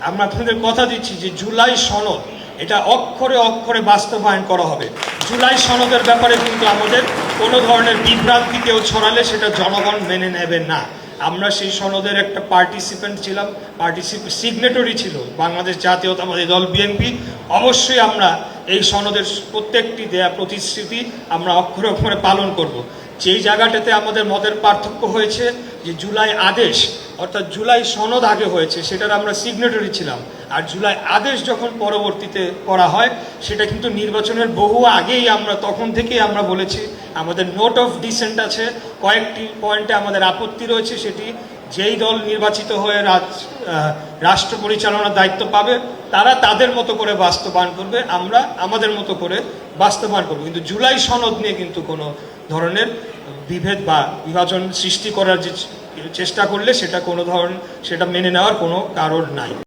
আমরা আপনাদের কথা দিচ্ছি যে জুলাই সনদ এটা অক্ষরে অক্ষরে বাস্তবায়ন করা হবে। জুলাই সনদের ব্যাপারে কিন্তু আমাদের কোনো ধরনের বিভ্রান্তি কেউ ছড়ালে সেটা জনগণ মেনে নেবে না। আমরা সেই সনদের একটা পার্টিসিপেন্ট ছিলাম, সিগনেটরি ছিল বাংলাদেশ জাতীয়তাবাদী দল বিএনপি। অবশ্যই আমরা এই সনদের প্রত্যেকটি দেয়া প্রতিশ্রুতি আমরা অক্ষরে অক্ষরে পালন করব। যেই জায়গাটাতে আমাদের মতের পার্থক্য হয়েছে যে জুলাই আদেশ অর্থাৎ জুলাই সনদ আগে হয়েছে, সেটার আমরা সিগনেটরি ছিলাম, আর জুলাই আদেশ যখন পরবর্তীতে করা হয় সেটা কিন্তু নির্বাচনের বহু আগেই আমরা তখন থেকেই আমরা বলেছি আমাদের নোট অফ ডিসেন্ট আছে, কয়েকটি পয়েন্টে আমাদের আপত্তি রয়েছে। সেটি যেই দল নির্বাচিত হয়ে রাষ্ট্র পরিচালনার দায়িত্ব পাবে তারা তাদের মতো করে বাস্তবায়ন করবে, আমরা আমাদের মতো করে বাস্তবায়ন করব। কিন্তু জুলাই সনদ নিয়ে কিন্তু কোনো ধরনের বিভেদ বা বিভাজন সৃষ্টি করার যে চেষ্টা করলে সেটা মেনে নেওয়ার কোনো কারণ নাই।